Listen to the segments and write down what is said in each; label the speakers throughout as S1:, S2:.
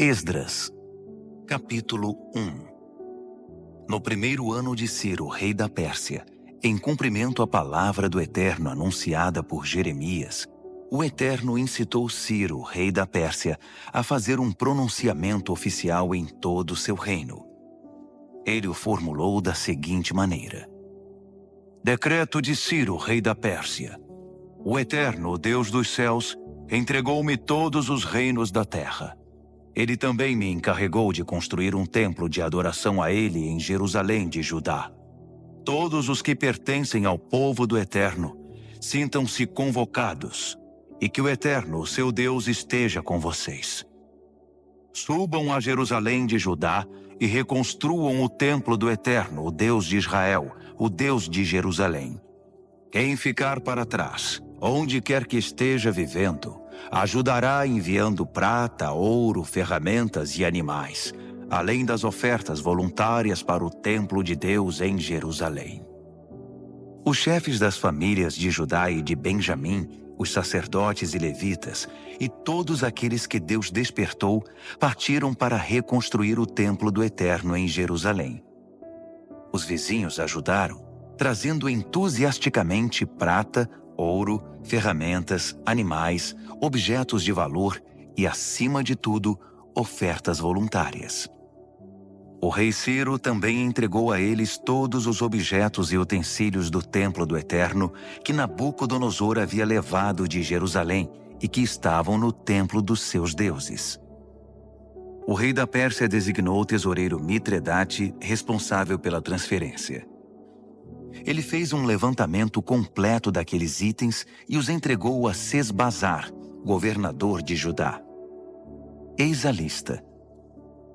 S1: Esdras, capítulo 1. No primeiro ano de Ciro, rei da Pérsia, em cumprimento à palavra do Eterno anunciada por Jeremias, o Eterno incitou Ciro, rei da Pérsia, a fazer um pronunciamento oficial em todo o seu reino. Ele o formulou da seguinte maneira: Decreto de Ciro, rei da Pérsia. O Eterno, Deus dos céus, entregou-me todos os reinos da terra. Ele também me encarregou de construir um templo de adoração a ele em Jerusalém de Judá. Todos os que pertencem ao povo do Eterno, sintam-se convocados, e que o Eterno, seu Deus, esteja com vocês. Subam a Jerusalém de Judá e reconstruam o templo do Eterno, o Deus de Israel, o Deus de Jerusalém. Quem ficar para trás, onde quer que esteja vivendo, ajudará enviando prata, ouro, ferramentas e animais, além das ofertas voluntárias para o templo de Deus em Jerusalém. Os chefes das famílias de Judá e de Benjamim, os sacerdotes e levitas, e todos aqueles que Deus despertou, partiram para reconstruir o templo do Eterno em Jerusalém. Os vizinhos ajudaram, trazendo entusiasticamente prata, ouro, ferramentas, animais, objetos de valor e, acima de tudo, ofertas voluntárias. O rei Ciro também entregou a eles todos os objetos e utensílios do templo do Eterno que Nabucodonosor havia levado de Jerusalém e que estavam no templo dos seus deuses. O rei da Pérsia designou o tesoureiro Mitredate responsável pela transferência. Ele fez um levantamento completo daqueles itens e os entregou a Sesbazar, governador de Judá. Eis a lista: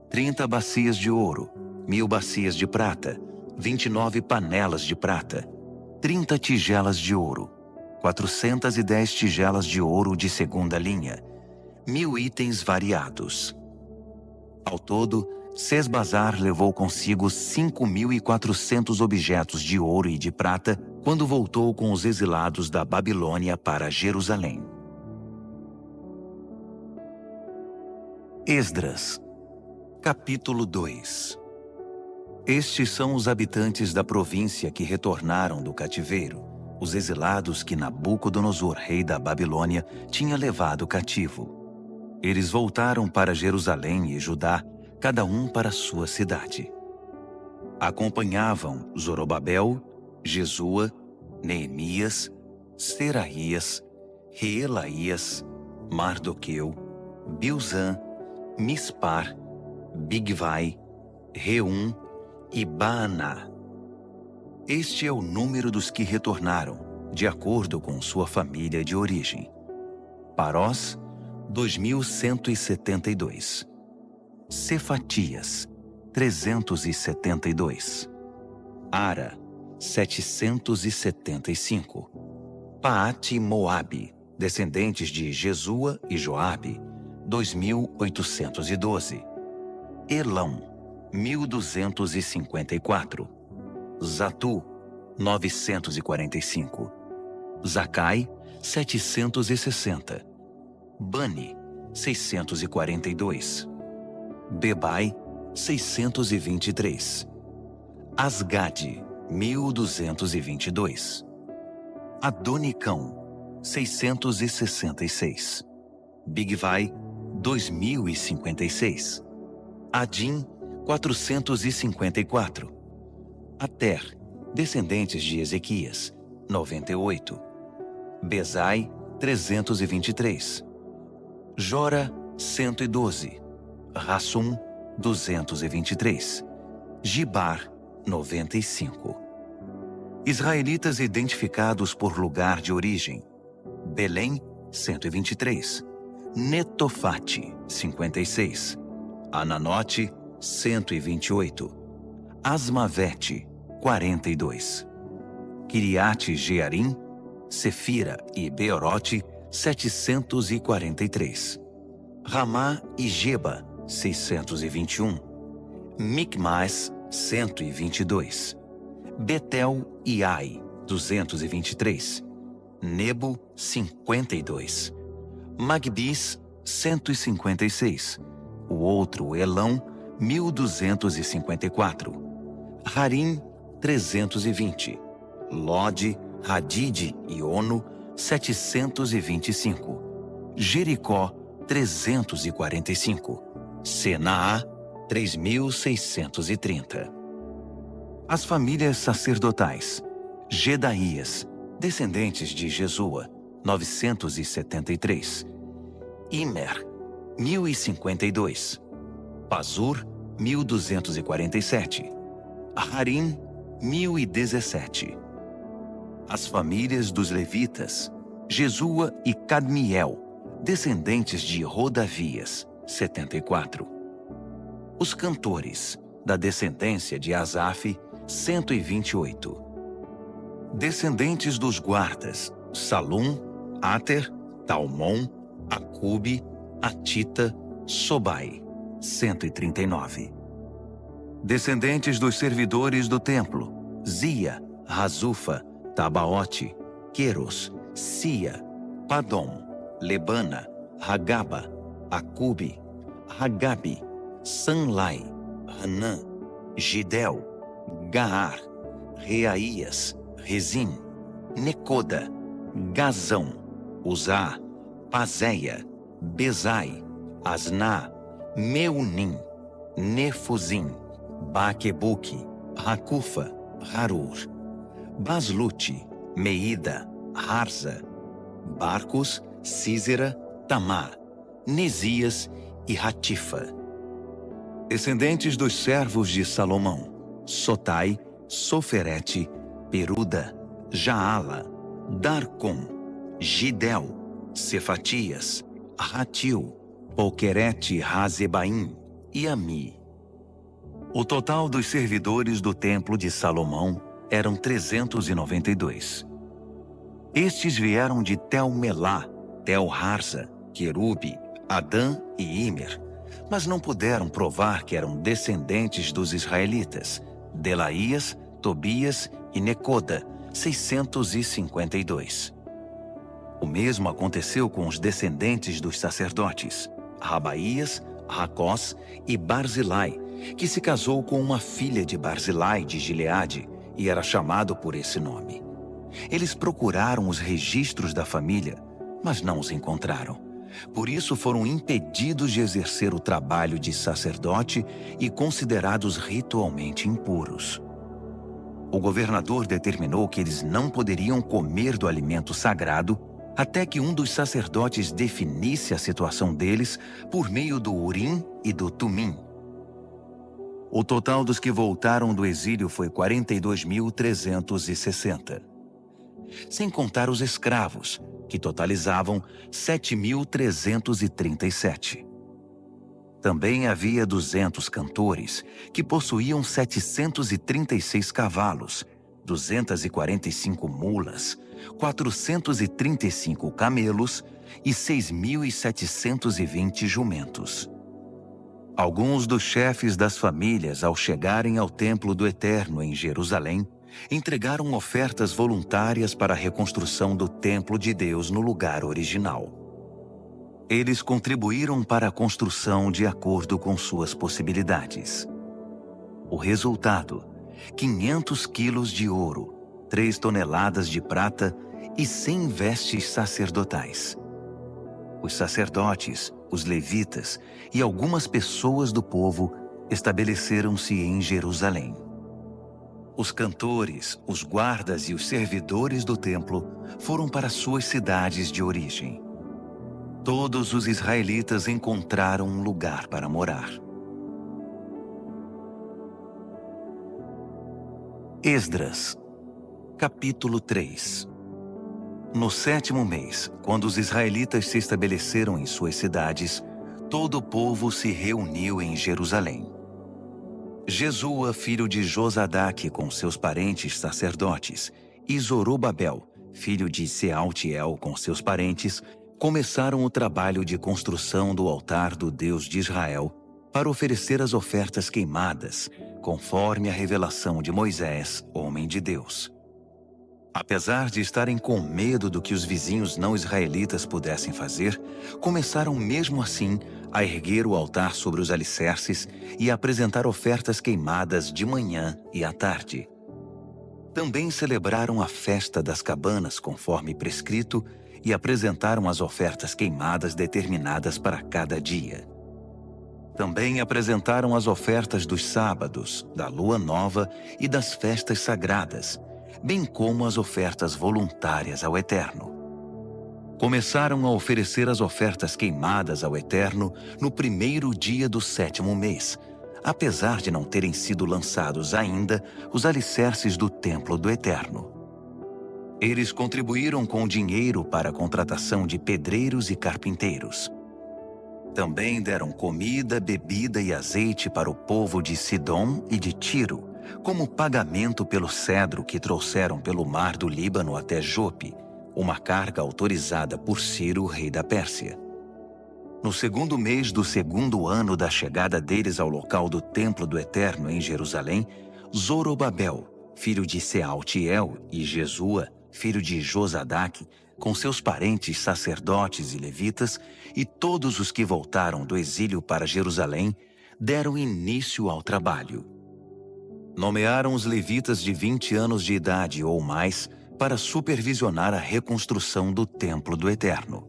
S1: 30 bacias de ouro, 1000 bacias de prata, 29 panelas de prata, 30 tigelas de ouro, 410 tigelas de ouro de segunda linha, 1000 itens variados. Ao todo, Sesbazar levou consigo 5.400 objetos de ouro e de prata quando voltou com os exilados da Babilônia para Jerusalém. Esdras, capítulo 2. Estes são os habitantes da província que retornaram do cativeiro, os exilados que Nabucodonosor, rei da Babilônia, tinha levado cativo. Eles voltaram para Jerusalém e Judá, cada um para sua cidade. Acompanhavam Zorobabel, Jesua, Neemias, Seraías, Reelaías, Mardoqueu, Bilzã, Mispar, Bigvai, Reum e Baaná. Este é o número dos que retornaram, de acordo com sua família de origem. Parós, 2.172. Cefatias, 372. Ara, 775. Paate Moabe, descendentes de Jesua e Joabe, 2.812. Elão, 1.254. Zatu, 945. Zacai, 760. Bani, 642. Bebai, 623. Asgade, 1.222. Adonicão, 666. Bigvai, 2.056. Adim, 454. Ater, descendentes de Ezequias, 98. Bezai, 323. Jora, 112. Rassum, 223. Gibar, 95. Israelitas identificados por lugar de origem: Belém, 123. Netofate, 56. Ananote, 128. Asmavete, 42. Kiriate Jearim, Sefira e Beorote, 743. Ramá e Geba, 621. Micmas, 122. Betel e Ai, 223. Nebo, 52. Magbis, 156. o outro Elão, 1254, Harim, 320, Lode, Hadide e Ono, 725, Jericó, 345, Senaá, 3630. As famílias sacerdotais: Gedaías, descendentes de Jesua, 973, Imer, 1052, Pazur, 1247, Harim, 1017. As famílias dos levitas: Jesua e Cadmiel, descendentes de Rodavias, 74. Os cantores, da descendência de Asaf, 128. Descendentes dos guardas: Salum, Ater, Talmon, Acube, Atita, Sobai, 139. Descendentes dos servidores do templo: Zia, Razufa, Tabaote, Queros, Sia, Padom, Lebana, Hagaba, Acube, Hagabe, Sanlai, Hanã, Gidel, Gaar, Reaías, Rezim, Necoda, Gazão, Uzá, Pazéia, Bezai, Asná, Meunim, Nefuzim, Baquebuque, Racufa, Harur, Baslute, Meida, Harza, Barcos, Císera, Tamar, Nesias e Ratifa. Descendentes dos servos de Salomão: Sotai, Soferete, Peruda, Jaala, Darcom, Gidel, Cefatias, Ratil, Poquerete, Razebaim e Ami. O total dos servidores do templo de Salomão eram 392. Estes vieram de Tel-Melá, Tel-Harza, Querube, Adã e Imer, mas não puderam provar que eram descendentes dos israelitas: Delaías, Tobias e Necoda, 652. O mesmo aconteceu com os descendentes dos sacerdotes: Rabaías, Racós e Barzilai, que se casou com uma filha de Barzilai de Gileade e era chamado por esse nome. Eles procuraram os registros da família, mas não os encontraram. Por isso foram impedidos de exercer o trabalho de sacerdote e considerados ritualmente impuros. O governador determinou que eles não poderiam comer do alimento sagrado até que um dos sacerdotes definisse a situação deles por meio do Urim e do Tumim. O total dos que voltaram do exílio foi 42.360. Sem contar os escravos, que totalizavam 7.337. Também havia 200 cantores, que possuíam 736 cavalos, 245 mulas, 435 camelos e 6.720 jumentos. Alguns dos chefes das famílias, ao chegarem ao Templo do Eterno em Jerusalém, entregaram ofertas voluntárias para a reconstrução do Templo de Deus no lugar original. Eles contribuíram para a construção de acordo com suas possibilidades. O resultado: 500 quilos de ouro, 3 toneladas de prata e 100 vestes sacerdotais. Os sacerdotes, os levitas e algumas pessoas do povo estabeleceram-se em Jerusalém. Os cantores, os guardas e os servidores do templo foram para suas cidades de origem. Todos os israelitas encontraram um lugar para morar. Esdras, capítulo 3. No 7º mês, quando os israelitas se estabeleceram em suas cidades, todo o povo se reuniu em Jerusalém. Jesua, filho de Josadaque, com seus parentes sacerdotes, e Zorobabel, filho de Sealtiel, com seus parentes, começaram o trabalho de construção do altar do Deus de Israel para oferecer as ofertas queimadas, conforme a revelação de Moisés, homem de Deus. Apesar de estarem com medo do que os vizinhos não israelitas pudessem fazer, começaram mesmo assim a erguer o altar sobre os alicerces e a apresentar ofertas queimadas de manhã e à tarde. Também celebraram a festa das cabanas conforme prescrito e apresentaram as ofertas queimadas determinadas para cada dia. Também apresentaram as ofertas dos sábados, da lua nova e das festas sagradas, bem como as ofertas voluntárias ao Eterno. Começaram a oferecer as ofertas queimadas ao Eterno no primeiro dia do 7º mês, apesar de não terem sido lançados ainda os alicerces do templo do Eterno. Eles contribuíram com dinheiro para a contratação de pedreiros e carpinteiros. Também deram comida, bebida e azeite para o povo de Sidom e de Tiro, como pagamento pelo cedro que trouxeram pelo mar do Líbano até Jope, uma carga autorizada por Ciro, rei da Pérsia. No 2º mês do 2º ano da chegada deles ao local do templo do Eterno em Jerusalém, Zorobabel, filho de Sealtiel, e Jesua, filho de Josadaque, com seus parentes sacerdotes e levitas, e todos os que voltaram do exílio para Jerusalém, deram início ao trabalho. Nomearam os levitas de 20 anos de idade ou mais para supervisionar a reconstrução do templo do Eterno.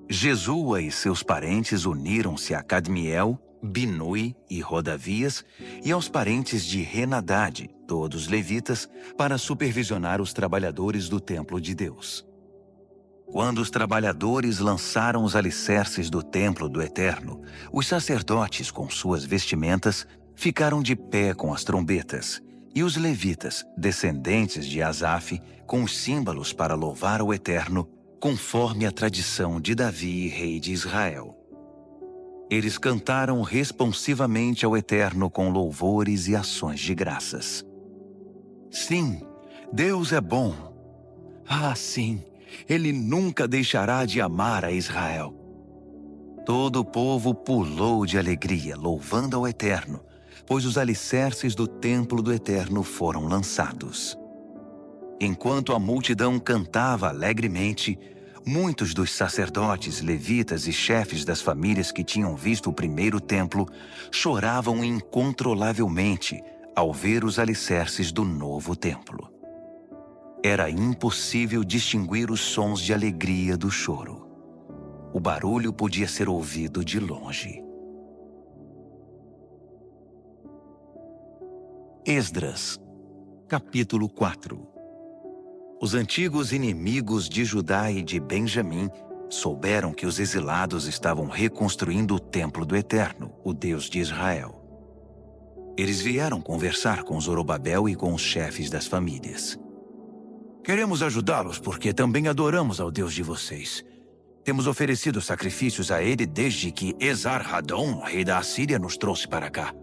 S1: Jesua e seus parentes uniram-se a Cadmiel, Binui e Rodavias e aos parentes de Henadade, todos levitas, para supervisionar os trabalhadores do templo de Deus. Quando os trabalhadores lançaram os alicerces do templo do Eterno, os sacerdotes, com suas vestimentas, ficaram de pé com as trombetas, e os levitas, descendentes de Asaf, com os símbolos para louvar o Eterno, conforme a tradição de Davi, rei de Israel. Eles cantaram responsivamente ao Eterno com louvores e ações de graças. Sim, Deus é bom. Ah, sim, Ele nunca deixará de amar a Israel. Todo o povo pulou de alegria, louvando ao Eterno, pois os alicerces do templo do Eterno foram lançados. Enquanto a multidão cantava alegremente, muitos dos sacerdotes, levitas e chefes das famílias que tinham visto o primeiro templo choravam incontrolavelmente ao ver os alicerces do novo templo. Era impossível distinguir os sons de alegria do choro. O barulho podia ser ouvido de longe. Esdras, capítulo 4. Os antigos inimigos de Judá e de Benjamim souberam que os exilados estavam reconstruindo o templo do Eterno, o Deus de Israel. Eles vieram conversar com Zorobabel e com os chefes das famílias. Queremos ajudá-los porque também adoramos ao Deus de vocês. Temos oferecido sacrifícios a ele desde que Esar-Hadon, rei da Assíria, nos trouxe para cá.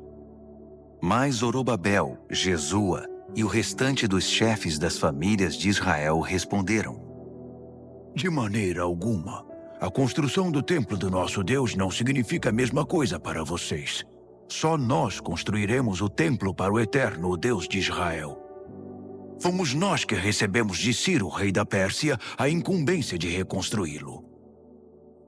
S1: Mas Zorobabel, Jesua e o restante dos chefes das famílias de Israel responderam: De maneira alguma. A construção do templo do nosso Deus não significa a mesma coisa para vocês. Só nós construiremos o templo para o Eterno, o Deus de Israel. Fomos nós que recebemos de Ciro, rei da Pérsia, a incumbência de reconstruí-lo.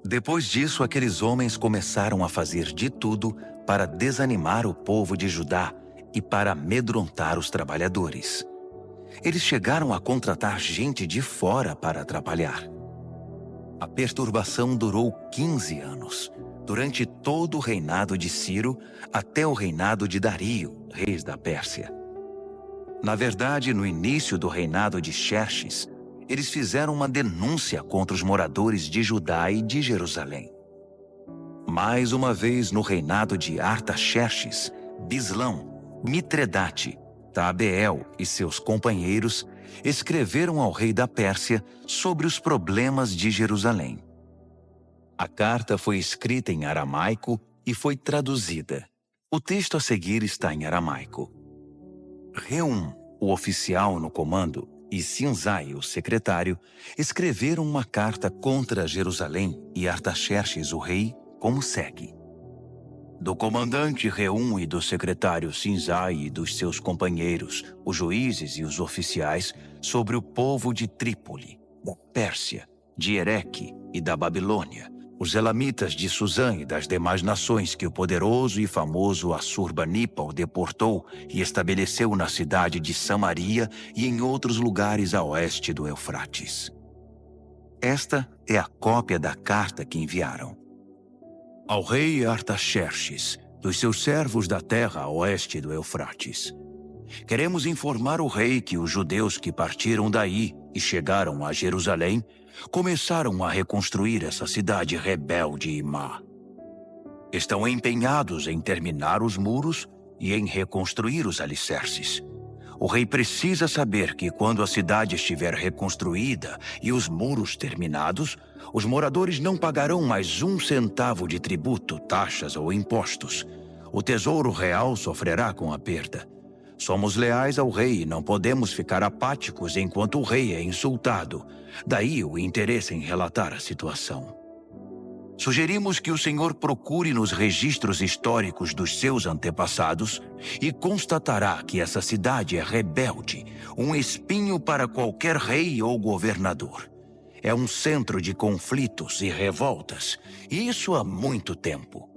S1: Depois disso, aqueles homens começaram a fazer de tudo para desanimar o povo de Judá e para amedrontar os trabalhadores. Eles chegaram a contratar gente de fora para atrapalhar. A perturbação durou 15 anos, durante todo o reinado de Ciro até o reinado de Dario, rei da Pérsia. Na verdade, no início do reinado de Xerxes, eles fizeram uma denúncia contra os moradores de Judá e de Jerusalém. Mais uma vez, no reinado de Artaxerxes, Bislão, Mitredate, Tabeel e seus companheiros escreveram ao rei da Pérsia sobre os problemas de Jerusalém. A carta foi escrita em aramaico e foi traduzida. O texto a seguir está em aramaico. Reum, o oficial no comando, e Sinzai, o secretário, escreveram uma carta contra Jerusalém e Artaxerxes, o rei, como segue. Do comandante Reum e do secretário Sinzai e dos seus companheiros, os juízes e os oficiais, sobre o povo de Trípoli, da Pérsia, de Ereque e da Babilônia, Os elamitas de Susã e das demais nações que o poderoso e famoso Assurbanipal deportou e estabeleceu na cidade de Samaria e em outros lugares a oeste do Eufrates. Esta é a cópia da carta que enviaram. Ao rei Artaxerxes, dos seus servos da terra a oeste do Eufrates. Queremos informar o rei que os judeus que partiram daí e chegaram a Jerusalém começaram a reconstruir essa cidade rebelde e má. Estão empenhados em terminar os muros e em reconstruir os alicerces. O rei precisa saber que quando a cidade estiver reconstruída e os muros terminados, os moradores não pagarão mais 1 centavo de tributo, taxas ou impostos. O tesouro real sofrerá com a perda. Somos leais ao rei e não podemos ficar apáticos enquanto o rei é insultado. Daí o interesse em relatar a situação. Sugerimos que o senhor procure nos registros históricos dos seus antepassados e constatará que essa cidade é rebelde, um espinho para qualquer rei ou governador. É um centro de conflitos e revoltas, e isso há muito tempo.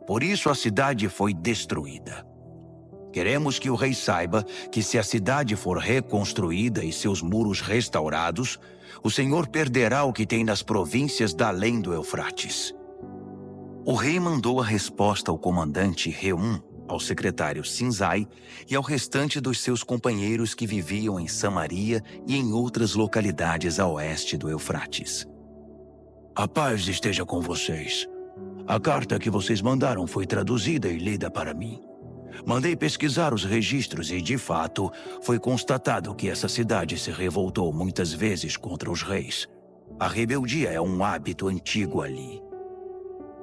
S1: Por isso a cidade foi destruída. Queremos que o rei saiba que se a cidade for reconstruída e seus muros restaurados, o Senhor perderá o que tem nas províncias da além do Eufrates. O rei mandou a resposta ao comandante Reum, ao secretário Sinzai e ao restante dos seus companheiros que viviam em Samaria e em outras localidades a oeste do Eufrates. A paz esteja com vocês. A carta que vocês mandaram foi traduzida e lida para mim. Mandei pesquisar os registros e, de fato, foi constatado que essa cidade se revoltou muitas vezes contra os reis. A rebeldia é um hábito antigo ali.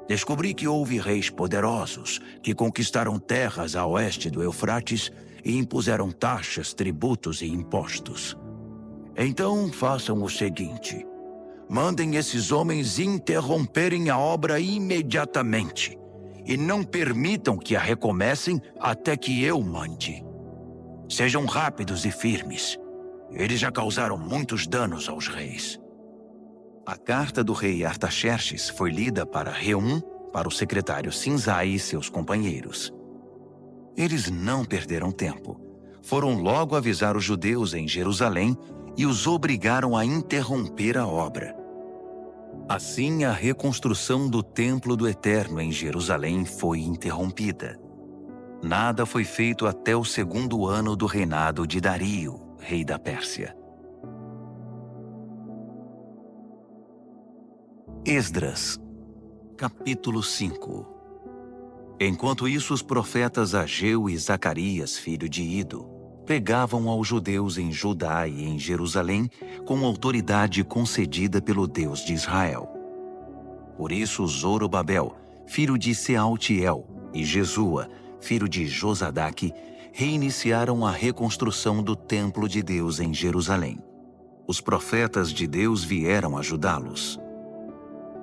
S1: Descobri que houve reis poderosos que conquistaram terras a oeste do Eufrates e impuseram taxas, tributos e impostos. Então, façam o seguinte: mandem esses homens interromperem a obra imediatamente. E não permitam que a recomecem até que eu mande. Sejam rápidos e firmes. Eles já causaram muitos danos aos reis. A carta do rei Artaxerxes foi lida para Reum, para o secretário Sinzai e seus companheiros. Eles não perderam tempo. Foram logo avisar os judeus em Jerusalém e os obrigaram a interromper a obra. Assim, a reconstrução do Templo do Eterno em Jerusalém foi interrompida. Nada foi feito até o 2º ano do reinado de Dario, rei da Pérsia. Esdras, capítulo 5. Enquanto isso, os profetas Ageu e Zacarias, filho de Ido, pregavam aos judeus em Judá e em Jerusalém com autoridade concedida pelo Deus de Israel. Por isso Zorobabel, filho de Sealtiel, e Jesua, filho de Josadaque, reiniciaram a reconstrução do templo de Deus em Jerusalém. Os profetas de Deus vieram ajudá-los.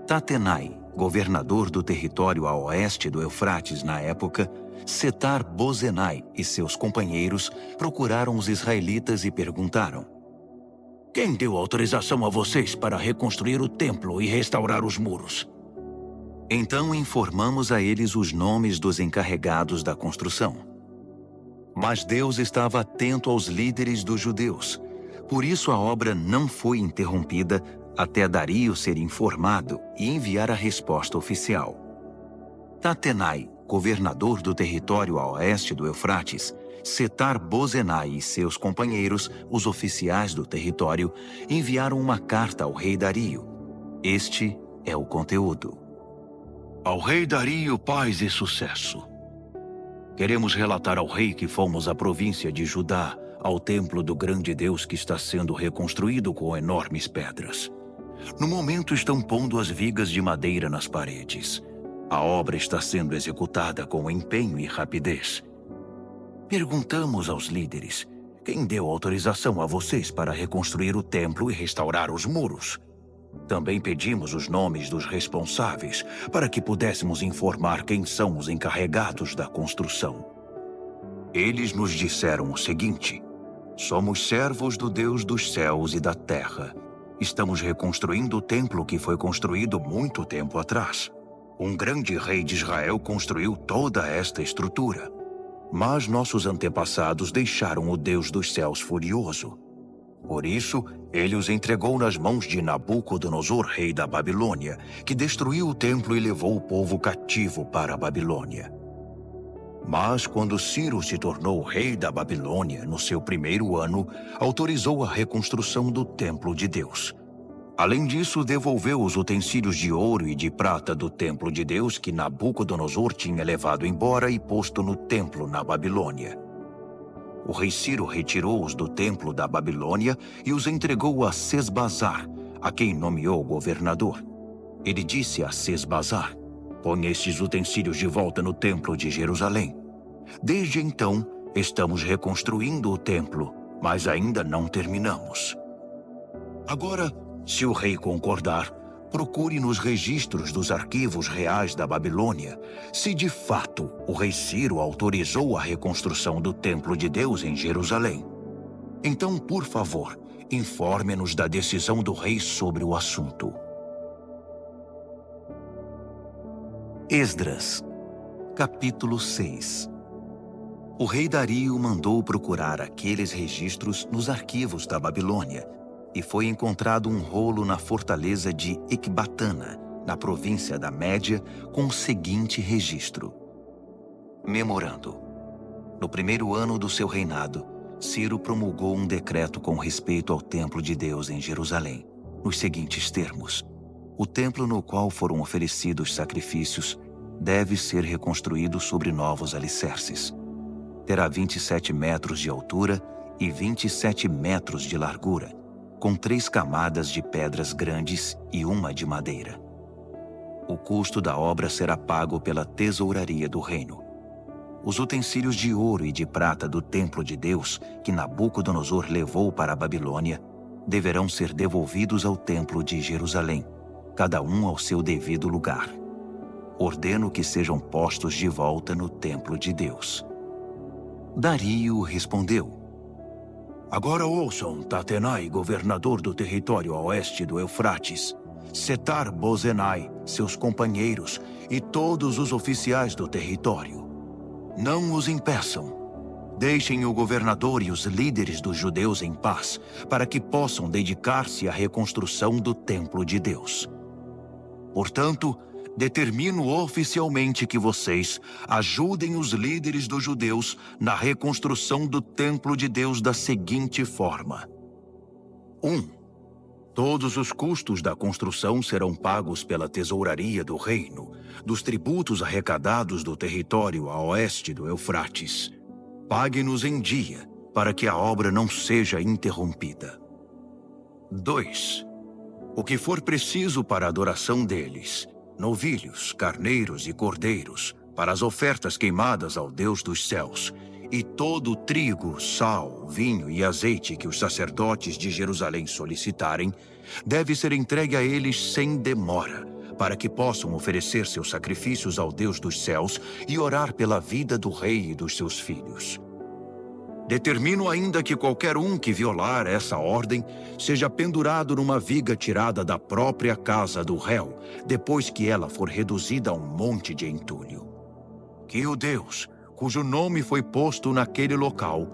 S1: Tatenai, governador do território a oeste do Eufrates na época, Setar-Bozenai e seus companheiros procuraram os israelitas e perguntaram: quem deu autorização a vocês para reconstruir o templo e restaurar os muros? Então informamos a eles os nomes dos encarregados da construção. Mas Deus estava atento aos líderes dos judeus. Por isso a obra não foi interrompida até Dario ser informado e enviar a resposta oficial. Tatenai, governador do território a oeste do Eufrates, Setar-Bozenai e seus companheiros, os oficiais do território, enviaram uma carta ao rei Dario. Este é o conteúdo. Ao rei Dario, paz e sucesso. Queremos relatar ao rei que fomos à província de Judá, ao templo do grande Deus que está sendo reconstruído com enormes pedras. No momento estão pondo as vigas de madeira nas paredes. A obra está sendo executada com empenho e rapidez. Perguntamos aos líderes: quem deu autorização a vocês para reconstruir o templo e restaurar os muros? Também pedimos os nomes dos responsáveis para que pudéssemos informar quem são os encarregados da construção. Eles nos disseram o seguinte: somos servos do Deus dos céus e da terra, Estamos reconstruindo o templo que foi construído muito tempo atrás. Um grande rei de Israel construiu toda esta estrutura. Mas nossos antepassados deixaram o Deus dos céus furioso. Por isso, ele os entregou nas mãos de Nabucodonosor, rei da Babilônia, que destruiu o templo e levou o povo cativo para a Babilônia. Mas quando Ciro se tornou rei da Babilônia, no seu primeiro ano, autorizou a reconstrução do templo de Deus. Além disso, devolveu os utensílios de ouro e de prata do templo de Deus que Nabucodonosor tinha levado embora e posto no templo na Babilônia. O rei Ciro retirou-os do templo da Babilônia e os entregou a Sesbazar, a quem nomeou governador. Ele disse a Sesbazar: "Põe estes utensílios de volta no templo de Jerusalém." Desde então, estamos reconstruindo o templo, mas ainda não terminamos. Agora, se o rei concordar, procure nos registros dos arquivos reais da Babilônia se de fato o rei Ciro autorizou a reconstrução do templo de Deus em Jerusalém. Então, por favor, informe-nos da decisão do rei sobre o assunto. Esdras, capítulo 6. O rei Dario mandou procurar aqueles registros nos arquivos da Babilônia, e foi encontrado um rolo na fortaleza de Ecbatana, na província da Média, com o seguinte registro. Memorando. No primeiro ano do seu reinado, Ciro promulgou um decreto com respeito ao templo de Deus em Jerusalém, nos seguintes termos: o templo no qual foram oferecidos sacrifícios deve ser reconstruído sobre novos alicerces. Terá 27 metros de altura e 27 metros de largura, com 3 camadas de pedras grandes e uma de madeira. O custo da obra será pago pela tesouraria do reino. Os utensílios de ouro e de prata do templo de Deus, que Nabucodonosor levou para a Babilônia, deverão ser devolvidos ao templo de Jerusalém, cada um ao seu devido lugar. Ordeno que sejam postos de volta no templo de Deus. Dario respondeu: Agora ouçam, Tatenai, governador do território a oeste do Eufrates, Setar-Bozenai, seus companheiros e todos os oficiais do território. Não os impeçam. Deixem o governador e os líderes dos judeus em paz, para que possam dedicar-se à reconstrução do templo de Deus. Portanto, determino oficialmente que vocês ajudem os líderes dos judeus na reconstrução do templo de Deus da seguinte forma. 1. Todos os custos da construção serão pagos pela tesouraria do reino, dos tributos arrecadados do território a oeste do Eufrates. Pague-nos em dia, para que a obra não seja interrompida. 2. O que for preciso para a adoração deles, novilhos, carneiros e cordeiros, para as ofertas queimadas ao Deus dos céus, e todo o trigo, sal, vinho e azeite que os sacerdotes de Jerusalém solicitarem, deve ser entregue a eles sem demora, para que possam oferecer seus sacrifícios ao Deus dos céus e orar pela vida do rei e dos seus filhos. Determino ainda que qualquer um que violar essa ordem seja pendurado numa viga tirada da própria casa do réu, depois que ela for reduzida a um monte de entulho. Que o Deus, cujo nome foi posto naquele local,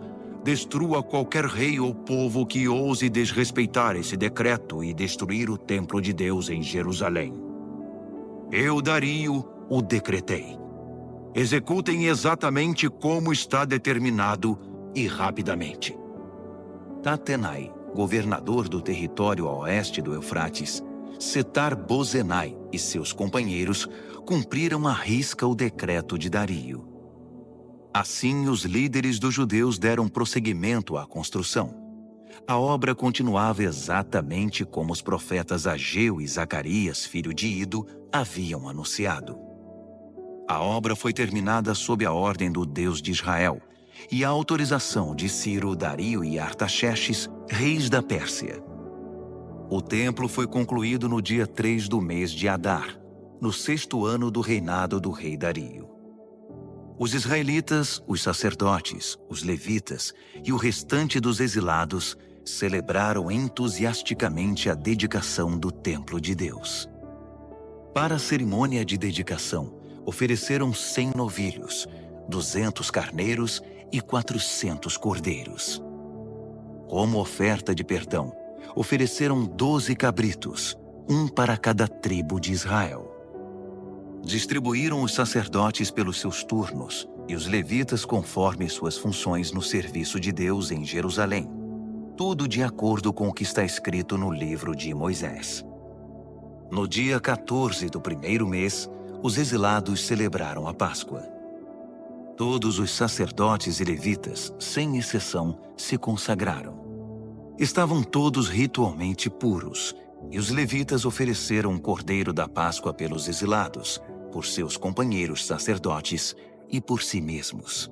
S1: destrua qualquer rei ou povo que ouse desrespeitar esse decreto e destruir o templo de Deus em Jerusalém. Eu, Dario, o decretei. Executem exatamente como está determinado e rapidamente. Tatenai, governador do território a oeste do Eufrates, Setar-Bozenai e seus companheiros cumpriram à risca o decreto de Dario. Assim, os líderes dos judeus deram prosseguimento à construção. A obra continuava exatamente como os profetas Ageu e Zacarias, filho de Ido, haviam anunciado. A obra foi terminada sob a ordem do Deus de Israel e a autorização de Ciro, Dario e Artaxerxes, reis da Pérsia. O templo foi concluído no dia 3 do mês de Adar, no 6º ano do reinado do rei Dario. Os israelitas, os sacerdotes, os levitas e o restante dos exilados celebraram entusiasticamente a dedicação do templo de Deus. Para a cerimônia de dedicação, ofereceram 100 novilhos, 200 carneiros e 400 cordeiros. Como oferta de perdão, ofereceram 12 cabritos, um para cada tribo de Israel. Distribuíram os sacerdotes pelos seus turnos e os levitas conforme suas funções no serviço de Deus em Jerusalém, tudo de acordo com o que está escrito no livro de Moisés. No dia 14 do primeiro mês, os exilados celebraram a Páscoa. Todos os sacerdotes e levitas, sem exceção, se consagraram. Estavam todos ritualmente puros, e os levitas ofereceram um cordeiro da Páscoa pelos exilados, por seus companheiros sacerdotes e por si mesmos.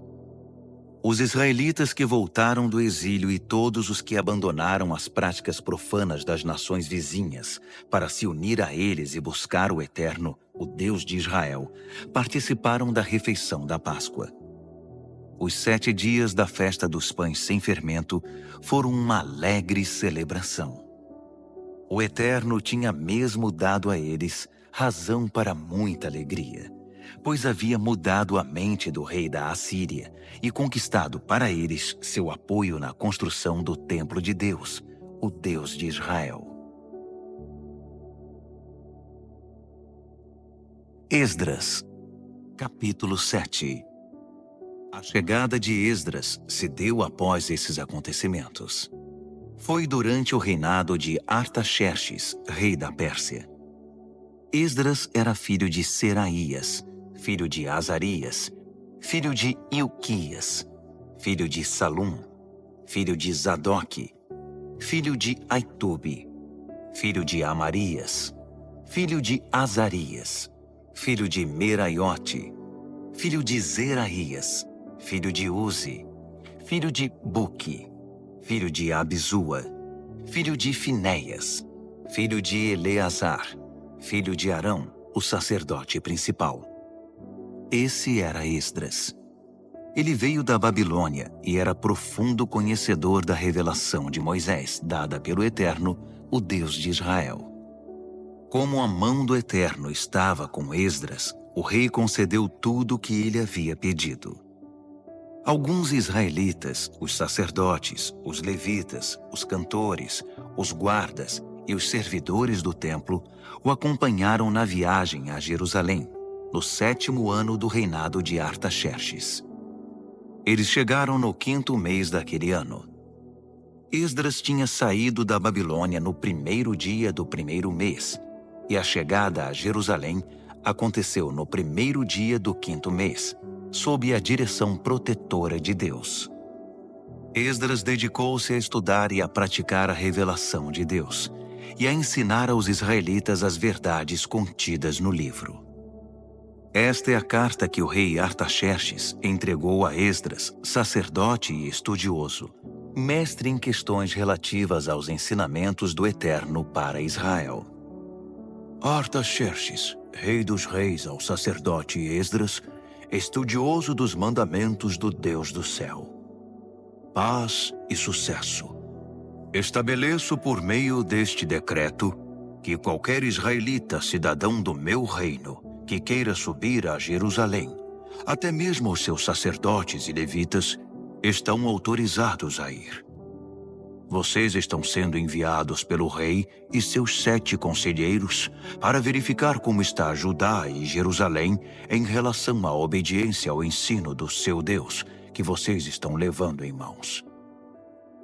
S1: Os israelitas que voltaram do exílio e todos os que abandonaram as práticas profanas das nações vizinhas para se unir a eles e buscar o Eterno, o Deus de Israel, participaram da refeição da Páscoa. Os 7 dias da festa dos pães sem fermento foram uma alegre celebração. O Eterno tinha mesmo dado a eles razão para muita alegria, pois havia mudado a mente do rei da Assíria e conquistado para eles seu apoio na construção do templo de Deus, o Deus de Israel. Esdras, capítulo 7. A chegada de Esdras se deu após esses acontecimentos. Foi durante o reinado de Artaxerxes, rei da Pérsia. Esdras era filho de Seraías, filho de Azarias, filho de Ilquias, filho de Salum, filho de Zadoque, filho de Aitube, filho de Amarias, filho de Azarias, filho de Meraiote, filho de Zeraías, filho de Uzi, filho de Buque, filho de Abizua, filho de Finéias, filho de Eleazar, filho de Arão, o sacerdote principal. Esse era Esdras. Ele veio da Babilônia e era profundo conhecedor da revelação de Moisés, dada pelo Eterno, o Deus de Israel. Como a mão do Eterno estava com Esdras, o rei concedeu tudo o que ele havia pedido. Alguns israelitas, os sacerdotes, os levitas, os cantores, os guardas e os servidores do templo o acompanharam na viagem a Jerusalém, no 7º ano do reinado de Artaxerxes. Eles chegaram no 5º mês daquele ano. Esdras tinha saído da Babilônia no 1º dia do 1º mês, e a chegada a Jerusalém aconteceu no 1º dia do 5º mês, sob a direção protetora de Deus. Esdras dedicou-se a estudar e a praticar a revelação de Deus, e a ensinar aos israelitas as verdades contidas no livro. Esta é a carta que o rei Artaxerxes entregou a Esdras, sacerdote e estudioso, mestre em questões relativas aos ensinamentos do Eterno para Israel. Artaxerxes, rei dos reis, ao sacerdote Esdras, estudioso dos mandamentos do Deus do céu. Paz e sucesso. Estabeleço por meio deste decreto que qualquer israelita cidadão do meu reino que queira subir a Jerusalém, até mesmo os seus sacerdotes e levitas, estão autorizados a ir. Vocês estão sendo enviados pelo rei e seus 7 conselheiros para verificar como está Judá e Jerusalém em relação à obediência ao ensino do seu Deus, que vocês estão levando em mãos.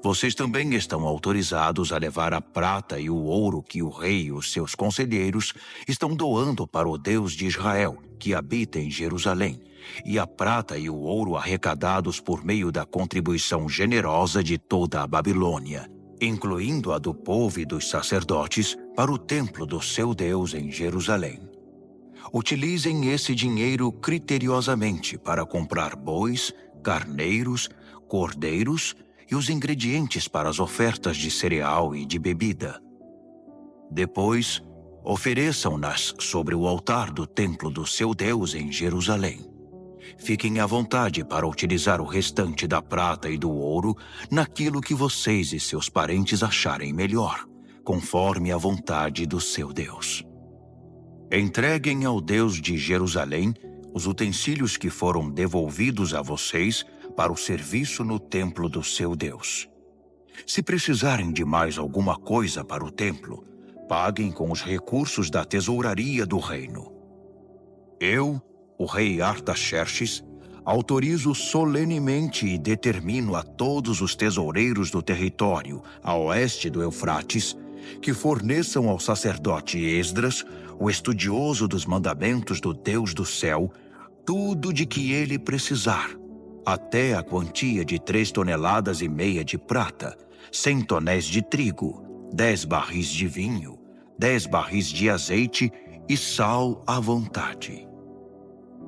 S1: Vocês também estão autorizados a levar a prata e o ouro que o rei e os seus conselheiros estão doando para o Deus de Israel, que habita em Jerusalém, e a prata e o ouro arrecadados por meio da contribuição generosa de toda a Babilônia, incluindo a do povo e dos sacerdotes, para o templo do seu Deus em Jerusalém. Utilizem esse dinheiro criteriosamente para comprar bois, carneiros, cordeiros e os ingredientes para as ofertas de cereal e de bebida. Depois, ofereçam-nas sobre o altar do templo do seu Deus em Jerusalém. Fiquem à vontade para utilizar o restante da prata e do ouro naquilo que vocês e seus parentes acharem melhor, conforme a vontade do seu Deus. Entreguem ao Deus de Jerusalém os utensílios que foram devolvidos a vocês para o serviço no templo do seu Deus. Se precisarem de mais alguma coisa para o templo, paguem com os recursos da tesouraria do reino. Eu, o rei Artaxerxes, autorizo solenemente e determino a todos os tesoureiros do território a oeste do Eufrates que forneçam ao sacerdote Esdras, o estudioso dos mandamentos do Deus do céu, tudo de que ele precisar, até a quantia de 3,5 toneladas de prata, 100 tonéis de trigo, 10 barris de vinho, 10 barris de azeite e sal à vontade.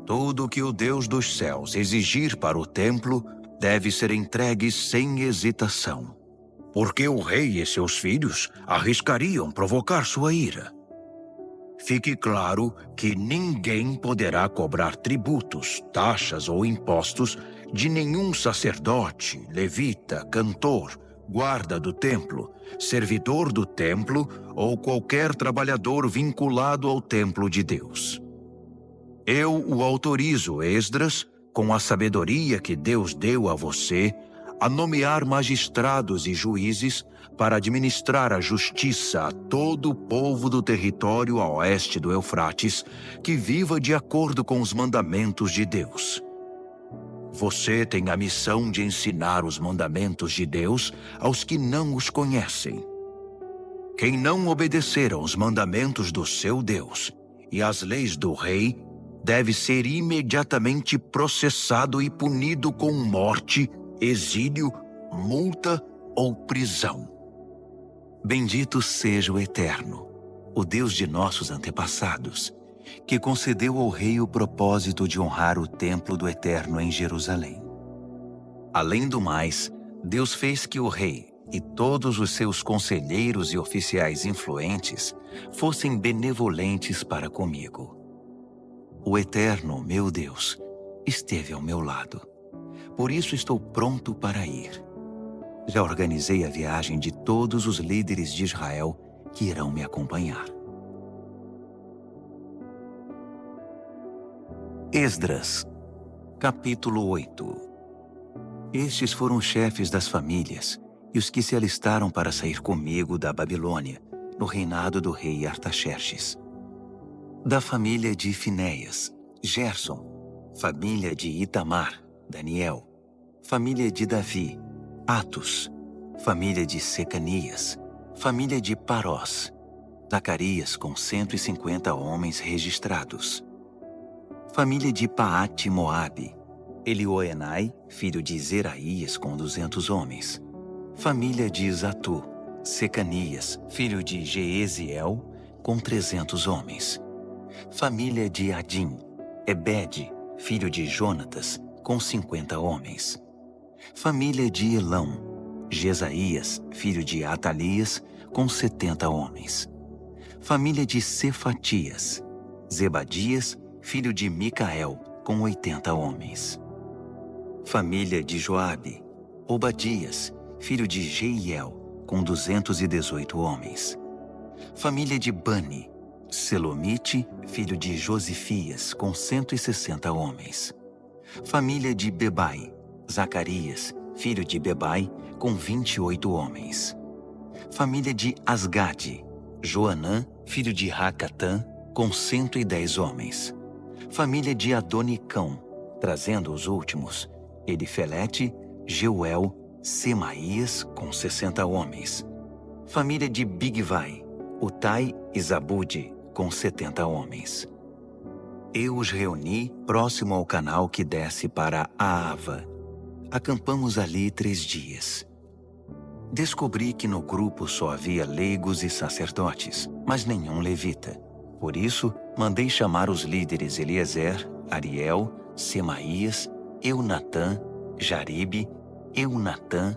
S1: Tudo que o Deus dos céus exigir para o templo deve ser entregue sem hesitação, porque o rei e seus filhos arriscariam provocar sua ira. Fique claro que ninguém poderá cobrar tributos, taxas ou impostos de nenhum sacerdote, levita, cantor, guarda do templo, servidor do templo ou qualquer trabalhador vinculado ao templo de Deus. Eu o autorizo, Esdras, com a sabedoria que Deus deu a você, a nomear magistrados e juízes para administrar a justiça a todo o povo do território a oeste do Eufrates, que viva de acordo com os mandamentos de Deus. Você tem a missão de ensinar os mandamentos de Deus aos que não os conhecem. Quem não obedecer aos mandamentos do seu Deus e às leis do rei deve ser imediatamente processado e punido com morte, exílio, multa ou prisão. Bendito seja o Eterno, o Deus de nossos antepassados, que concedeu ao rei o propósito de honrar o templo do Eterno em Jerusalém. Além do mais, Deus fez que o rei e todos os seus conselheiros e oficiais influentes fossem benevolentes para comigo. O Eterno, meu Deus, esteve ao meu lado. Por isso estou pronto para ir. Já organizei a viagem de todos os líderes de Israel que irão me acompanhar. Esdras, capítulo 8. Estes foram os chefes das famílias e os que se alistaram para sair comigo da Babilônia, no reinado do rei Artaxerxes. Da família de Finéias, Gerson; família de Itamar, Daniel; família de Davi, Atos; família de Secanias; família de Parós, Zacarias com 150 homens registrados; família de Paate-Moabe, Elioenai, filho de Zeraías com 200 homens; família de Zatu, Secanias, filho de Jeeziel, com 300 homens; família de Adim, Ebede, filho de Jonatas, com 50 homens; família de Elão, Jesaías, filho de Atalias, com 70 homens; família de Cefatias, Zebadias, filho de Micael, com 80 homens; família de Joabe, Obadias, filho de Jeiel, com 218 homens; família de Bani, Selomite, filho de Josifias, com 160 homens; família de Bebai, Zacarias, filho de Bebai, com 28 homens; família de Asgade, Joanã, filho de Racatã, com 110 homens; família de Adonicão, trazendo os últimos, Elifelete, Jeuel, Semaías, com 60 homens; família de Bigvai, Utai e Zabude, com 70 homens. Eu os reuni próximo ao canal que desce para Aava. Acampamos ali 3 dias. Descobri que no grupo só havia leigos e sacerdotes, mas nenhum levita. Por isso, mandei chamar os líderes Eliezer, Ariel, Semaías, Eunatã, Jaribe, Eunatã,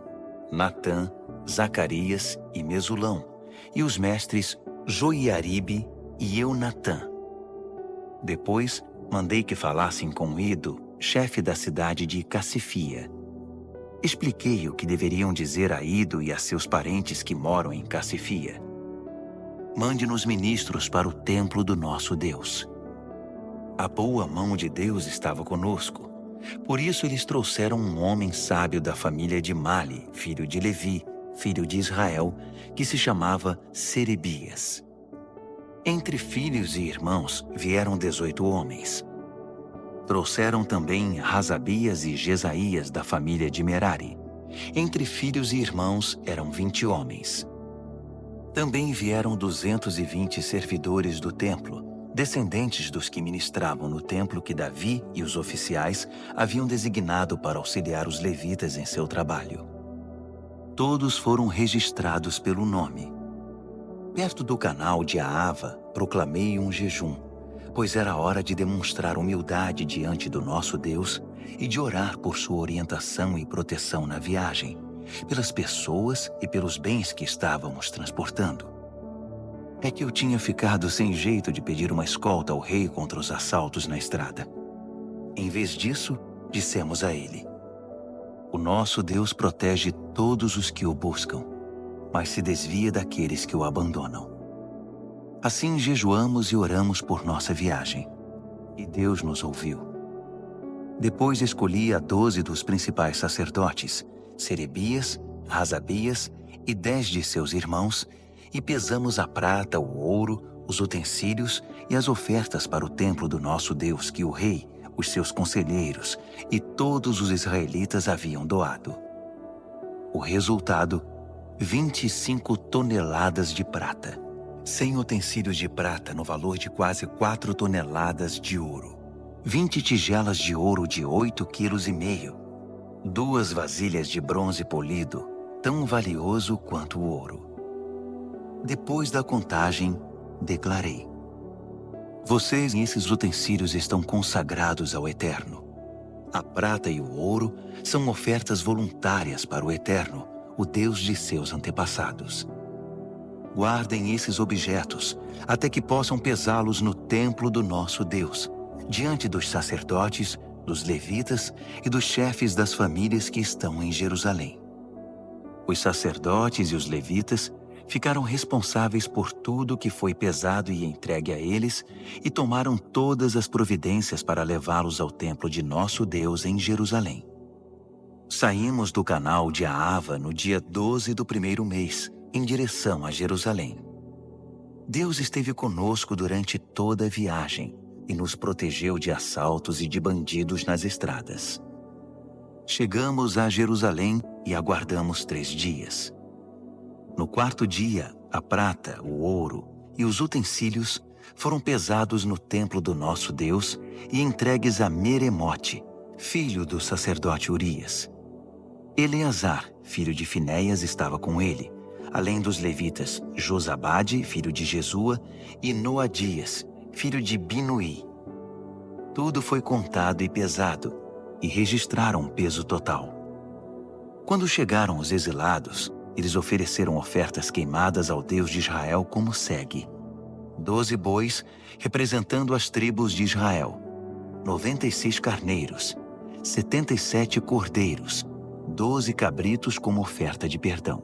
S1: Natã, Zacarias e Mesulão, e os mestres Joiaribe e Eunatã. Depois, mandei que falassem com Ido, chefe da cidade de Cassifia. Expliquei o que deveriam dizer a Ido e a seus parentes que moram em Cassifia. Mande-nos ministros para o templo do nosso Deus. A boa mão de Deus estava conosco. Por isso eles trouxeram um homem sábio da família de Mali, filho de Levi, filho de Israel, que se chamava Serebias. Entre filhos e irmãos vieram 18 homens. Trouxeram também Razabias e Jesaías da família de Merari. Entre filhos e irmãos eram 20 homens. Também vieram 220 servidores do templo, descendentes dos que ministravam no templo que Davi e os oficiais haviam designado para auxiliar os levitas em seu trabalho. Todos foram registrados pelo nome. Perto do canal de Aava, proclamei um jejum, pois era hora de demonstrar humildade diante do nosso Deus e de orar por sua orientação e proteção na viagem, pelas pessoas e pelos bens que estávamos transportando. É que eu tinha ficado sem jeito de pedir uma escolta ao rei contra os assaltos na estrada. Em vez disso, dissemos a ele: o nosso Deus protege todos os que o buscam, mas se desvia daqueles que o abandonam. Assim jejuamos e oramos por nossa viagem, e Deus nos ouviu. Depois escolhi a 12 dos principais sacerdotes, Serebias, Razabias e 10 de seus irmãos, e pesamos a prata, o ouro, os utensílios e as ofertas para o templo do nosso Deus que o rei, os seus conselheiros e todos os israelitas haviam doado. O resultado: 25 toneladas de prata, 100 utensílios de prata no valor de quase 4 toneladas de ouro, 20 tigelas de ouro de 8,5 kg, 2 vasilhas de bronze polido, tão valioso quanto o ouro. Depois da contagem, declarei: vocês e esses utensílios estão consagrados ao Eterno. A prata e o ouro são ofertas voluntárias para o Eterno, o Deus de seus antepassados. Guardem esses objetos até que possam pesá-los no templo do nosso Deus, diante dos sacerdotes, dos levitas e dos chefes das famílias que estão em Jerusalém. Os sacerdotes e os levitas ficaram responsáveis por tudo que foi pesado e entregue a eles e tomaram todas as providências para levá-los ao templo de nosso Deus em Jerusalém. Saímos do canal de Aava no dia 12 do primeiro mês, em direção a Jerusalém. Deus esteve conosco durante toda a viagem e nos protegeu de assaltos e de bandidos nas estradas. Chegamos a Jerusalém e aguardamos 3 dias. No 4º dia, a prata, o ouro e os utensílios foram pesados no templo do nosso Deus e entregues a Meremote, filho do sacerdote Urias. Eleazar, filho de Finéias, estava com ele, além dos levitas Josabade, filho de Jesua, e Noadias, filho de Binuí. Tudo foi contado e pesado, e registraram o peso total. Quando chegaram os exilados, eles ofereceram ofertas queimadas ao Deus de Israel como segue: 12 bois, representando as tribos de Israel, 96 carneiros, 77 cordeiros, 12 cabritos como oferta de perdão.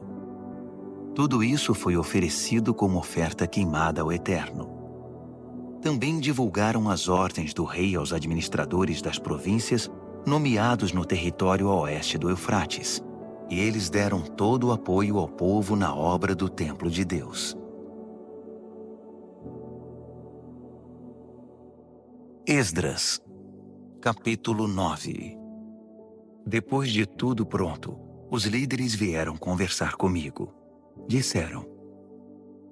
S1: Tudo isso foi oferecido como oferta queimada ao Eterno. Também divulgaram as ordens do rei aos administradores das províncias nomeados no território a oeste do Eufrates, e eles deram todo o apoio ao povo na obra do templo de Deus. Esdras, capítulo 9. Depois de tudo pronto, os líderes vieram conversar comigo. Disseram: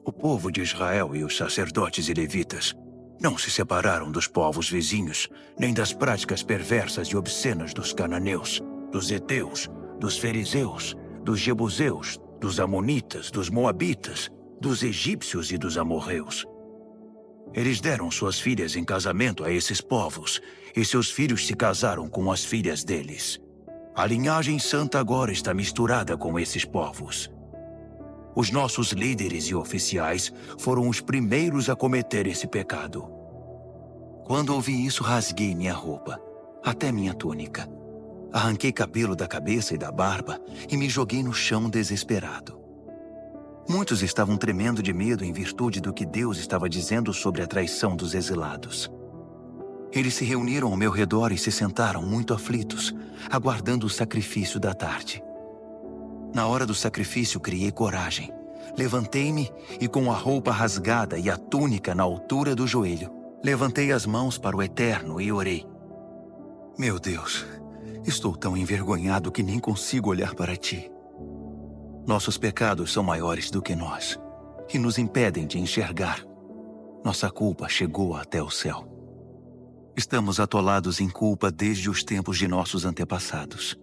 S1: o povo de Israel e os sacerdotes e levitas não se separaram dos povos vizinhos, nem das práticas perversas e obscenas dos cananeus, dos heteus, dos fariseus, dos jebuseus, dos amonitas, dos moabitas, dos egípcios e dos amorreus. Eles deram suas filhas em casamento a esses povos, e seus filhos se casaram com as filhas deles. A linhagem santa agora está misturada com esses povos. Os nossos líderes e oficiais foram os primeiros a cometer esse pecado. Quando ouvi isso, rasguei minha roupa. até minha túnica. Arranquei cabelo da cabeça e da barba e me joguei no chão desesperado. Muitos estavam tremendo de medo em virtude do que Deus estava dizendo sobre a traição dos exilados. Eles se reuniram ao meu redor e se sentaram muito aflitos, aguardando o sacrifício da tarde. Na hora do sacrifício, criei coragem. Levantei-me e, com a roupa rasgada e a túnica na altura do joelho, levantei as mãos para o Eterno e orei. Meu Deus, estou tão envergonhado que nem consigo olhar para ti. Nossos pecados são maiores do que nós e nos impedem de enxergar. Nossa culpa chegou até o céu. Estamos atolados em culpa desde os tempos de nossos antepassados.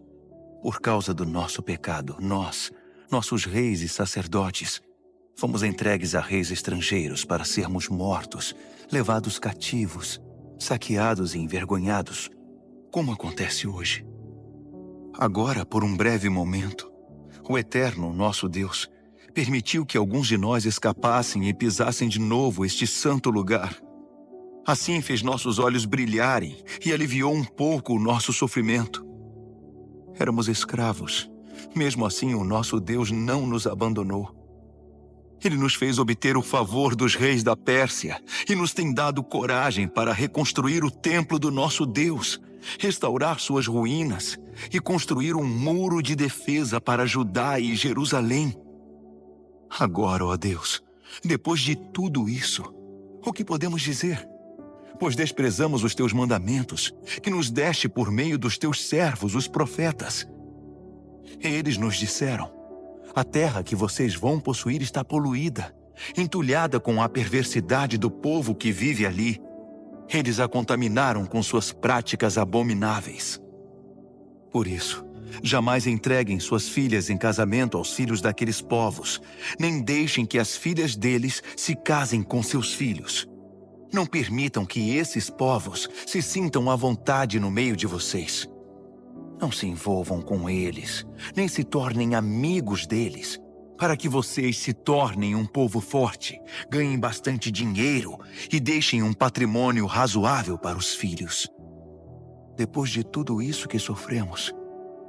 S1: Por causa do nosso pecado, nós, nossos reis e sacerdotes, fomos entregues a reis estrangeiros para sermos mortos, levados cativos, saqueados e envergonhados, como acontece hoje. Agora, por um breve momento, o Eterno, nosso Deus, permitiu que alguns de nós escapassem e pisassem de novo este santo lugar. Assim fez nossos olhos brilharem e aliviou um pouco o nosso sofrimento. Éramos escravos. Mesmo assim, o nosso Deus não nos abandonou. Ele nos fez obter o favor dos reis da Pérsia e nos tem dado coragem para reconstruir o templo do nosso Deus, restaurar suas ruínas e construir um muro de defesa para Judá e Jerusalém. Agora, ó Deus, depois de tudo isso, o que podemos dizer? Pois desprezamos os teus mandamentos, que nos deste por meio dos teus servos, os profetas. Eles nos disseram: a terra que vocês vão possuir está poluída, entulhada com a perversidade do povo que vive ali. Eles a contaminaram com suas práticas abomináveis. Por isso, jamais entreguem suas filhas em casamento aos filhos daqueles povos, nem deixem que as filhas deles se casem com seus filhos. Não permitam que esses povos se sintam à vontade no meio de vocês. Não se envolvam com eles, nem se tornem amigos deles, para que vocês se tornem um povo forte, ganhem bastante dinheiro e deixem um patrimônio razoável para os filhos. Depois de tudo isso que sofremos,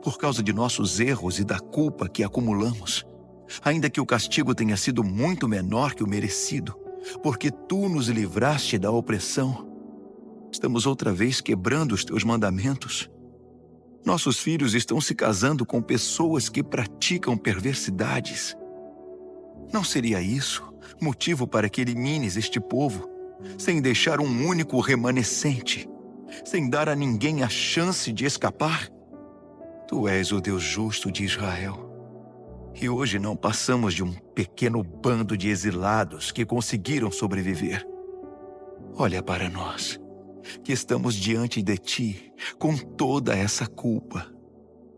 S1: por causa de nossos erros e da culpa que acumulamos, ainda que o castigo tenha sido muito menor que o merecido, porque tu nos livraste da opressão, estamos outra vez quebrando os teus mandamentos. Nossos filhos estão se casando com pessoas que praticam perversidades. Não seria isso motivo para que elimines este povo, sem deixar um único remanescente, sem dar a ninguém a chance de escapar? Tu és o Deus justo de Israel. E hoje não passamos de um pequeno bando de exilados que conseguiram sobreviver. Olha para nós, que estamos diante de ti com toda essa culpa.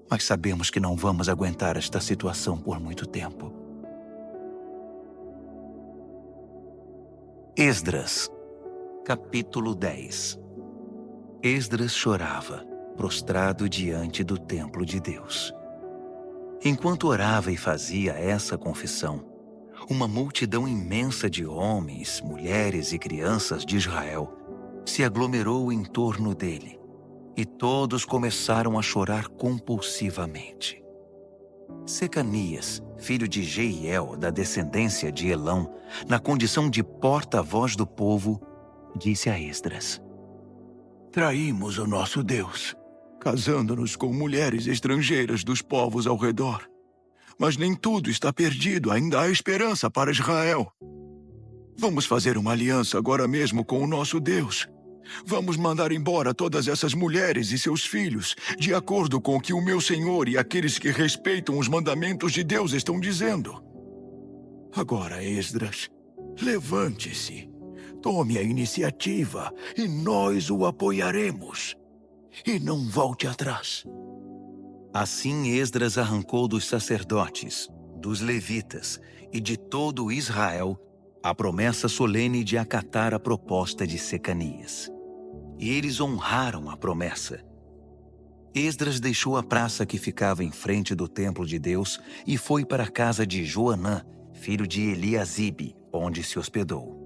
S1: Mas sabemos que não vamos aguentar esta situação por muito tempo. Esdras, capítulo 10. Esdras chorava, prostrado diante do templo de Deus. Enquanto orava e fazia essa confissão, uma multidão imensa de homens, mulheres e crianças de Israel se aglomerou em torno dele, e todos começaram a chorar compulsivamente. Secanias, filho de Jeiel, da descendência de Elão, na condição de porta-voz do povo, disse a Esdras: Traímos o nosso Deus, casando-nos com mulheres estrangeiras dos povos ao redor. Mas nem tudo está perdido, ainda há esperança para Israel. Vamos fazer uma aliança agora mesmo com o nosso Deus. Vamos mandar embora todas essas mulheres e seus filhos, de acordo com o que o meu Senhor e aqueles que respeitam os mandamentos de Deus estão dizendo. Agora, Esdras, levante-se, tome a iniciativa e nós o apoiaremos. E não volte atrás. Assim Esdras arrancou dos sacerdotes, dos levitas e de todo Israel a promessa solene de acatar a proposta de Secanias. E eles honraram a promessa. Esdras deixou a praça que ficava em frente do templo de Deus e foi para a casa de Joanã, filho de Eliasibe, onde se hospedou.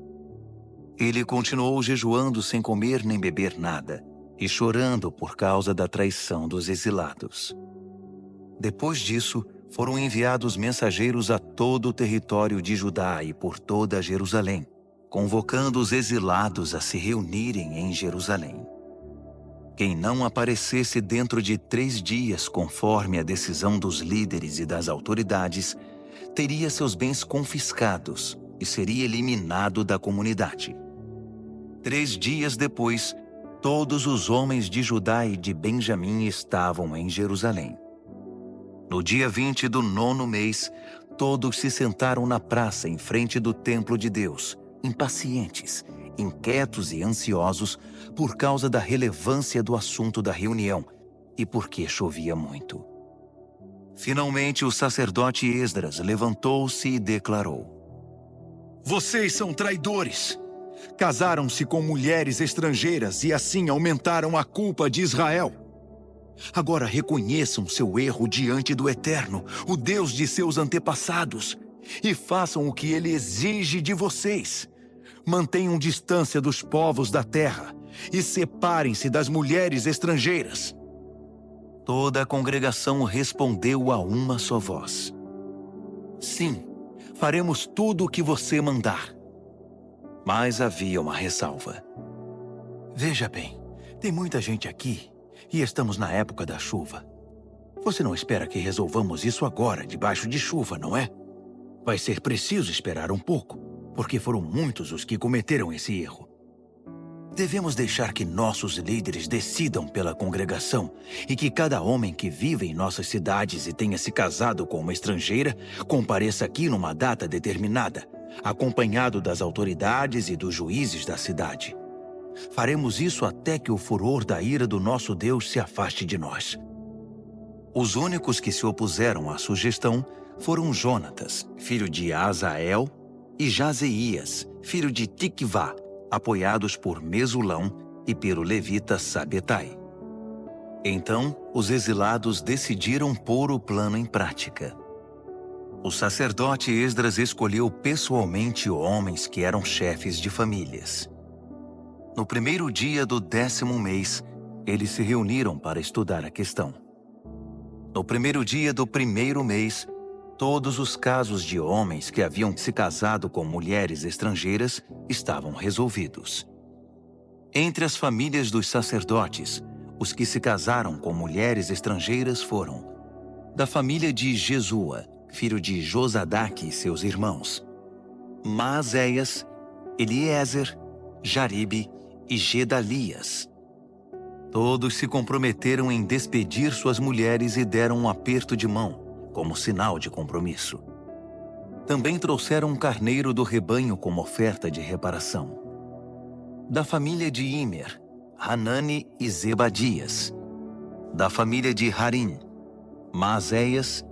S1: Ele continuou jejuando sem comer nem beber nada, e chorando por causa da traição dos exilados. Depois disso, foram enviados mensageiros a todo o território de Judá e por toda Jerusalém, convocando os exilados a se reunirem em Jerusalém. Quem não aparecesse dentro de 3 dias, conforme a decisão dos líderes e das autoridades, teria seus bens confiscados e seria eliminado da comunidade. 3 dias depois, todos os homens de Judá e de Benjamim estavam em Jerusalém. No dia 20 do 9º mês, todos se sentaram na praça em frente do templo de Deus, impacientes, inquietos e ansiosos por causa da relevância do assunto da reunião e porque chovia muito. Finalmente, o sacerdote Esdras levantou-se e declarou:
S2: Vocês são traidores! Casaram-se com mulheres estrangeiras e assim aumentaram a culpa de Israel. Agora reconheçam seu erro diante do Eterno, o Deus de seus antepassados, e façam o que ele exige de vocês. Mantenham distância dos povos da terra e separem-se das mulheres estrangeiras.
S1: Toda a congregação respondeu a uma só voz: Sim, faremos tudo o que você mandar. Mas havia uma ressalva. Veja bem, tem muita gente aqui e estamos na época da chuva. Você não espera que resolvamos isso agora, debaixo de chuva, não é? Vai ser preciso esperar um pouco, porque foram muitos os que cometeram esse erro. Devemos deixar que nossos líderes decidam pela congregação e que cada homem que vive em nossas cidades e tenha se casado com uma estrangeira compareça aqui numa data determinada, acompanhado das autoridades e dos juízes da cidade. Faremos isso até que o furor da ira do nosso Deus se afaste de nós. Os únicos que se opuseram à sugestão foram Jonatas, filho de Azael, e Jazeías, filho de Tiquivá, apoiados por Mesulão e pelo levita Sabetai. Então, os exilados decidiram pôr o plano em prática. O sacerdote Esdras escolheu pessoalmente homens que eram chefes de famílias. No primeiro dia do 10º mês, eles se reuniram para estudar a questão. No primeiro dia do 1º mês, todos os casos de homens que haviam se casado com mulheres estrangeiras estavam resolvidos. Entre as famílias dos sacerdotes, os que se casaram com mulheres estrangeiras foram: da família de Jesua, filho de Josadaque e seus irmãos, Maazéias, Eliezer, Jaribe e Gedalias. Todos se comprometeram em despedir suas mulheres e deram um aperto de mão, como sinal de compromisso. Também trouxeram um carneiro do rebanho como oferta de reparação. Da família de Imer, Hanani e Zebadias. Da família de Harim, Maazéias,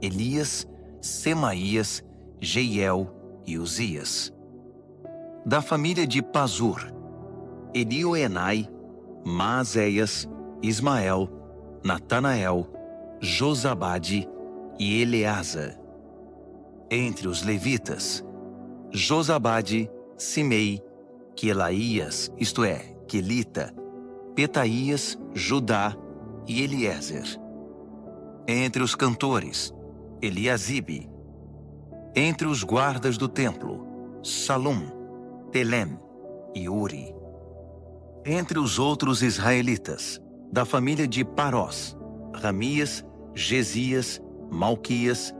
S1: Elias, Semaías, Jeiel e Uzias. Da família de Pazur, Elioenai, Maazéias, Ismael, Natanael, Josabade e Eleasa. Entre os levitas, Josabade, Simei, Quelaías, isto é, Quelita, Petaías, Judá e Eliezer. Entre os cantores, Eliasibe. Entre os guardas do templo, Salum, Telem e Uri. Entre os outros israelitas, da família de Parós, Ramias, Gesias, Malquias,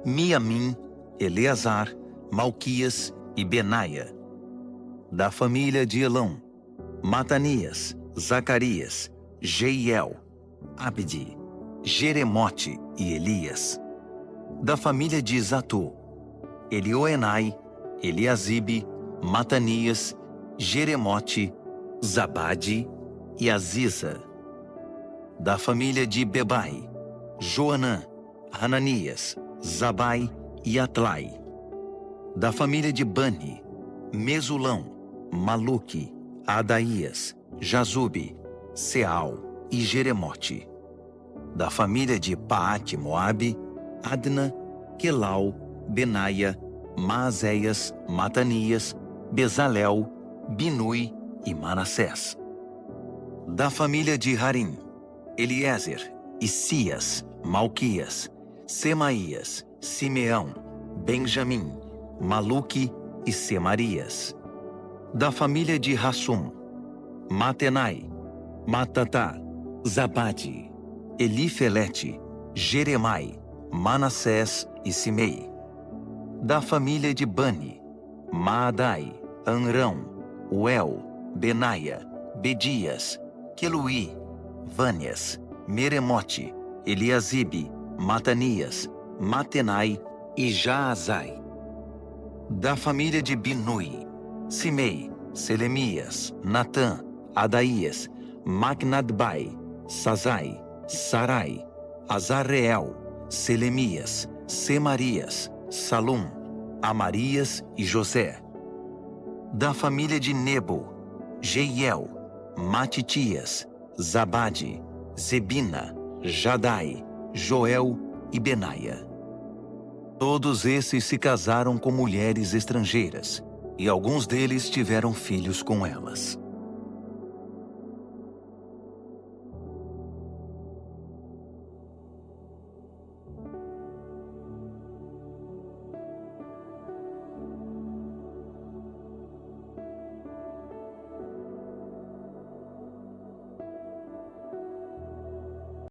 S1: Miamim, Eleazar, Malquias e Benaia. Da família de Elão, Matanias, Zacarias, Jeiel, Abdi, Jeremote e Elias. Da família de Zatu, Elioenai, Eliasibe, Matanias, Jeremote, Zabade e Aziza. Da família de Bebai, Joanã, Hananias, Zabai e Atlai. Da família de Bani, Mesulão, Maluque, Adaías, Jazube, Seal e Jeremote. Da família de Paate Moabe, Adna, Quelau, Benaia, Maazéias, Matanias, Bezalel, Binui e Manassés. Da família de Harim, Eliezer, Isias, Malquias, Semaías, Simeão, Benjamim, Maluque e Semarias. Da família de Hassum, Matenai, Matatá, Zabade, Elifelete, Jeremai, Manassés e Simei. Da família de Bani, Maadai, Anrão, Uel, Benaia, Bedias, Queluí, Vânias, Meremote, Eliasibe, Matanias, Matenai e Jaazai. Da família de Binui, Simei, Selemias, Natã, Adaías, Magnadbai, Sazai, Sarai, Azarreel, Selemias, Semarias, Salum, Amarias e José. Da família de Nebo, Jeiel, Matitias, Zabade, Zebina, Jadai, Joel e Benaia. Todos esses se casaram com mulheres estrangeiras, e alguns deles tiveram filhos com elas.